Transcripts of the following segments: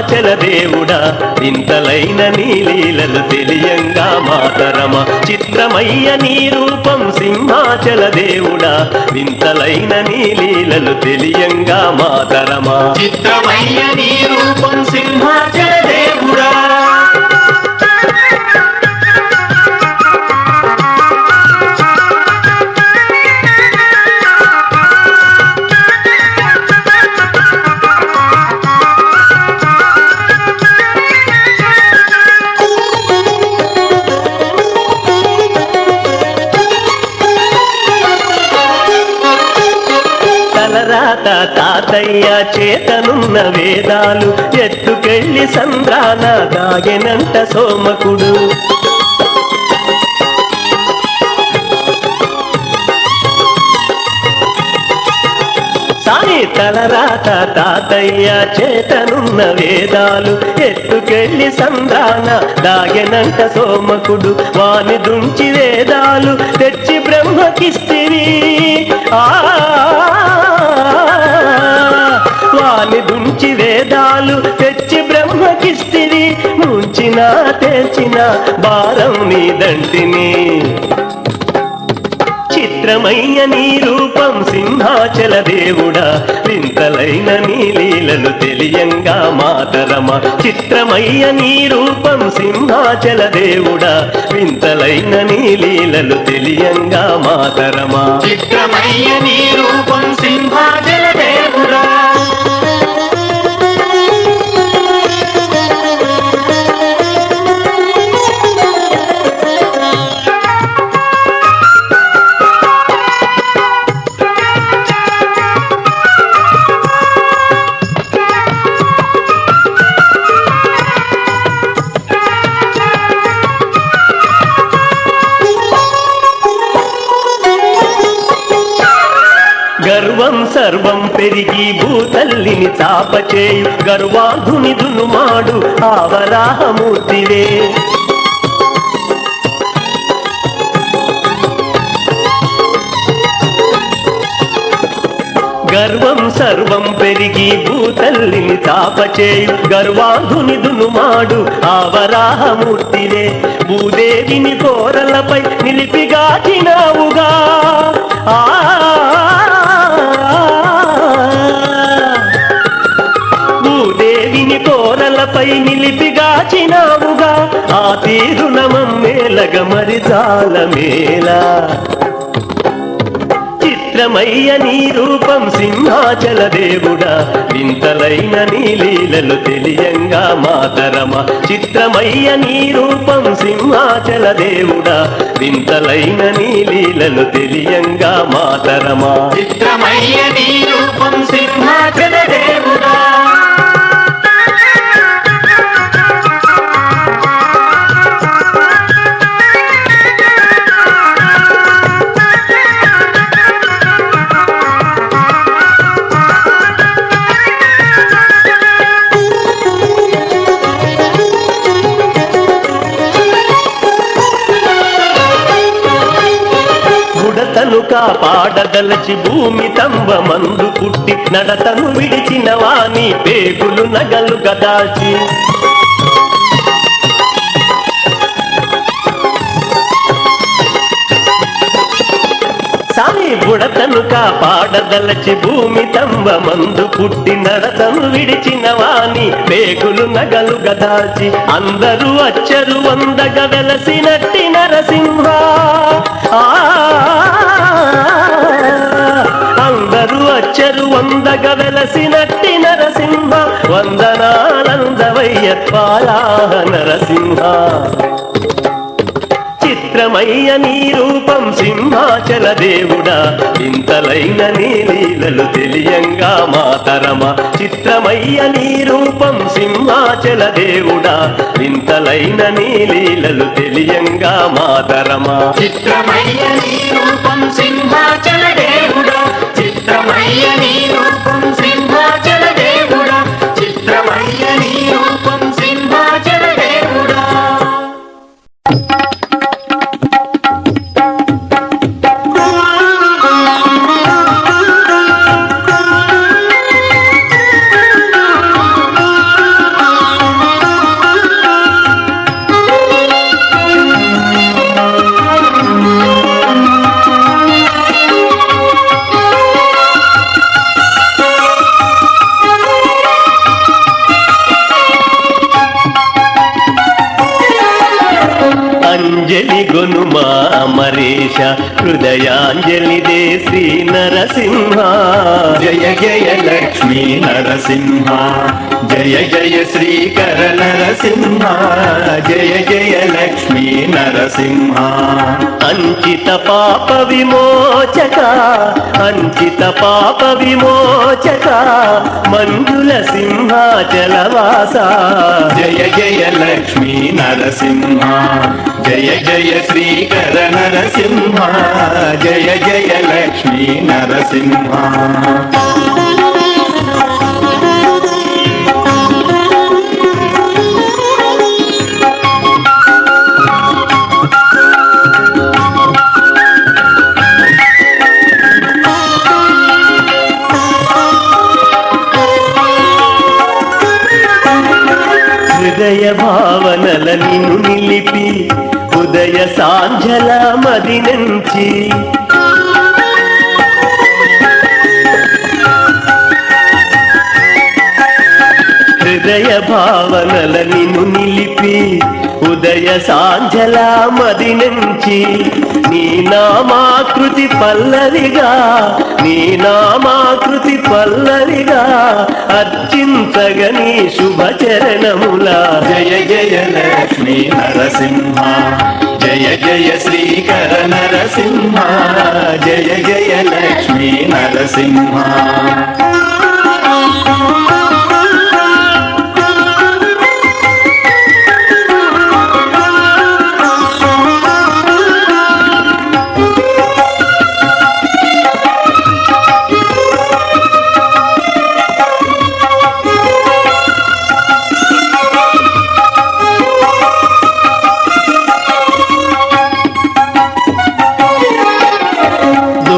సింహాచల దేవుడా వింతలైన నీ లీలలు తెలియంగా మాతరమ చిత్రమయ్య నీ రూపం సింహాచల దేవుడా వింతలైన నీ లీలలు తెలియంగా మాతరమ చిత్రమయ్య నీ రూపం సింహాచల దేవుడా తలరాత తాతయ్య చేతనున్న వేదాలు ఎత్తుకెళ్ళి సంద్రాన దాగెనంట సోమకుడు సాయి తలరాత తాతయ్య చేతనున్న వేదాలు ఎత్తుకెళ్ళి సంద్రాన దాగెనంట సోమకుడు వాని దుంచి వేదాలు తెచ్చి బ్రహ్మకిస్తివి వాని దుంచి వేదాలు తెచ్చి బ్రహ్మకిస్తివి ముంచిన తెల్చిన భారం నీదంటిని చిత్రమయ్య నీ రూపం సింహాచల దేవుడా వింతలైన నీ లీలలు తెలియంగా మాతరమ చిత్రమయ్య నీ రూపం సింహాచల దేవుడా వింతలైన నీ లీలలు తెలియంగా మాతరమ చిత్రమయ్య నీ రూపం సింహాచల దేవుడా గర్వం సర్వం పెరిగి భూతల్లిని చాపచేయు గర్వాధుని దునుమాడు ఆవరాహమూర్తివే గర్వం సర్వం పెరిగి భూతల్లిని చాపచేయు గర్వాధుని దునుమాడు ఆవరాహమూర్తివే భూదేవిని కోరలపై నిలిపిగాచినావుగా భూదేవిని కోరలపై నిలిపిగాచినావుగా ఆ తీరునమం మేలగ మరి జాలమేలా చిత్రమయ్య నీ రూపం సింహాచల దేవుడా వింతలైన నీ లీలలు తెలియంగా మాతరమ చిత్రమయ్య నీ రూపం సింహాచల దేవుడా వింతలైన నీ లీలలు తెలియంగా మాతరమ చిత్రమయ్య నీ రూపం సింహాచల దేవుడా బుడతను కాపాడదలచి భూమి తంబ మందు పుట్టి నడతను విడిచిన వాని పేగులు నగలు గదాచి సామి బుడతను కాపాడదలచి భూమి తంబ మందు పుట్టి నడతను విడిచిన వాని పేగులు నగలు గదాచి అందరూ అచ్చరు వందగ వెలసినట్టి నరసింహ అందరూ అచ్చరు వందగ వెలసినట్టి నరసింహ వందనానందవయ్య పాలాహ నరసింహ చిత్రమయ్య నీ రూపం సింహాచల దేవుడా వింతలైన నీ లీలలు తెలియంగా మాతరమ చిత్రమయ్య నీ రూపం సింహాచల దేవుడా వింతలైన నీ లీలలు తెలియంగా మాతరమ చిత్రమయ్య నీ రూపం సింహాచల దేవుడా చిత్రమయ్య నీ రూపం సింహాచల దేవుడా చిత్రమయ్య నీ రూపం సింహాచల దేవుడా అంజలి గొనుమా అమరేశ హృదయాంజలి దే శ్రీ నరసింహ జయ జయ లక్ష్మీ నరసింహ జయ జయ శ్రీకర నరసింహ జయ జయ లక్ష్మీ నరసింహ అంకిత పాప విమోచక అంకిత పాప విమోచక మంజుల సింహాచలవాస జయ జయ లక్ష్మీ నరసింహ జయ జయ శ్రీకర నరసింహ జయ జయ లక్ష్మీ నరసింహ హృదయ భావనల నిన్ను నిలిపి ఉదయ సాంఝల మది నుంచి హృదయ భావనల నిన్ను నిలిపి ఉదయ సాంఝల మది నుంచి నీ నామాకృతి పల్లవిగా నీ నామాకృతి పల్లవిగా అర్చించగని శుభచరణముల జయ జయ లక్ష్మీ నరసింహ జయ జయ శ్రీకర నరసింహ జయ జయ లక్ష్మీ నరసింహ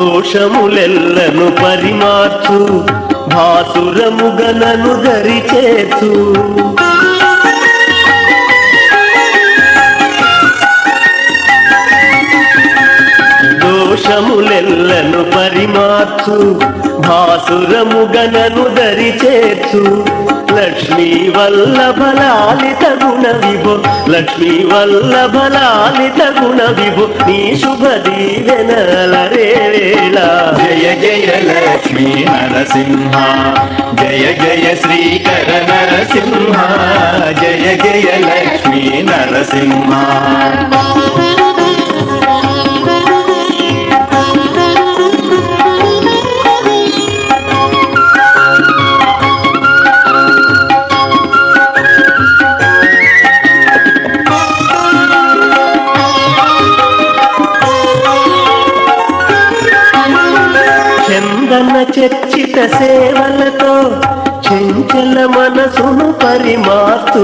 దోషములెల్లను పరిమార్చు భాసురముగనను దరిచేర్చు దోషములెల్లను పరిమార్చు భాసురముగనను దరిచేర్చు లక్ష్మీ వల్లభలాలిత గుణ విభో లక్ష్మీ వల్లభలాలిత గుణ విభో నీ శుభ దీవెనలరే వేళ జయ జయ లక్ష్మీ నరసింహ జయ జయ శ్రీకర నరసింహ జయ జయ లక్ష్మీ నరసింహ చందన చర్చిత సేవలతో చెంచల మనసును పరిమార్తు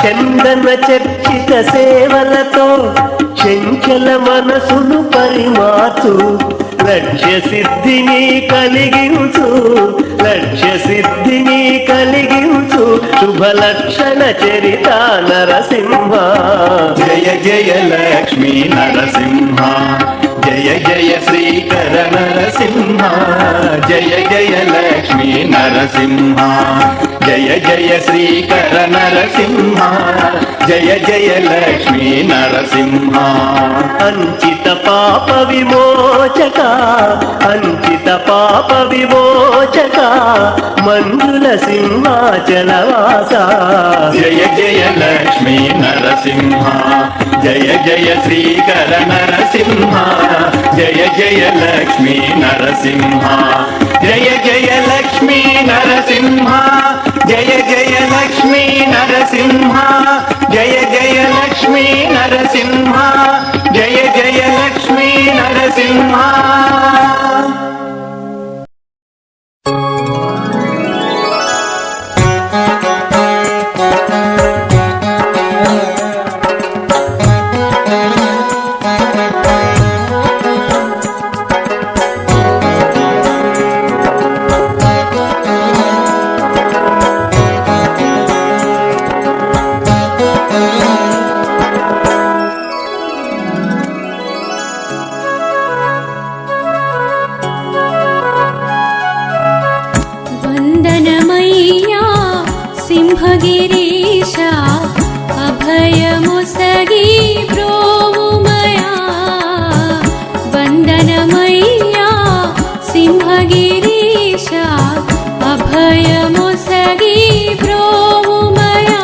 చందన చర్చిత సేవలతో చెంచల మనసును పరిమార్చు లక్ష్య సిద్ధిని కలిగించు లక్ష్య సిద్ధిని కలిగించు శుభ లక్షణ చరిత నరసింహ జయ జయ లక్ష్మీ నరసింహ జయ జయ శ్రీకర నరసింహ జయ జయ లక్ష్మీ నరసింహ జయ జయ శ్రీకర నరసింహ జయ జయ లక్ష్మీ నరసింహ అంచిత పాప విమోచక అంచిత పాప విమోచక మంజుల సింహాచలవాస జయ జయ లక్ష్మీ నరసింహ జయ జయ శ్రీకర నరసింహ జయ జయ లక్ష్మీ నరసింహ జయ జయ లక్ష్మీ నరసింహ జయ జయ లక్ష్మీ నరసింహ జయ జయ లక్ష్మీ నరసింహ జయ జయ లక్ష్మీ నరసింహ సింహగిరీశా అభయముసగి బ్రోవుమయా వందనమయ్యా సింహగిరీశా అభయముసగి బ్రోవుమయా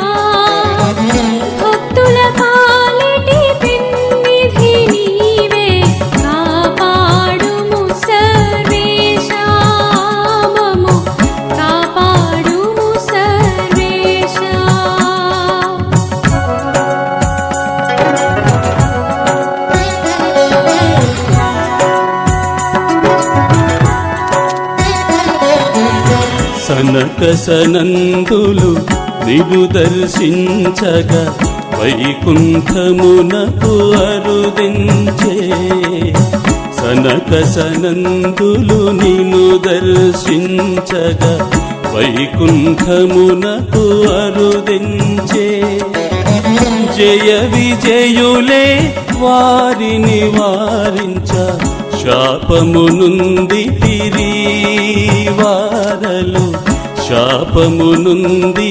భక్తుల పాలిటి పిన్నిధి నీవే కాపాడుము సర్వేశా మమ్ము కాపాడుము సర్వేశా సనక సనందులు నిన్ను దర్శించగా వైకుంఠమునకు అరుదించే సనక సనందులు నిన్ను దర్శించగా వైకుంఠమునకు అరుదించే జయ విజయులే వారిని వారించ శాపము నుండి వారలు శాపము నుండి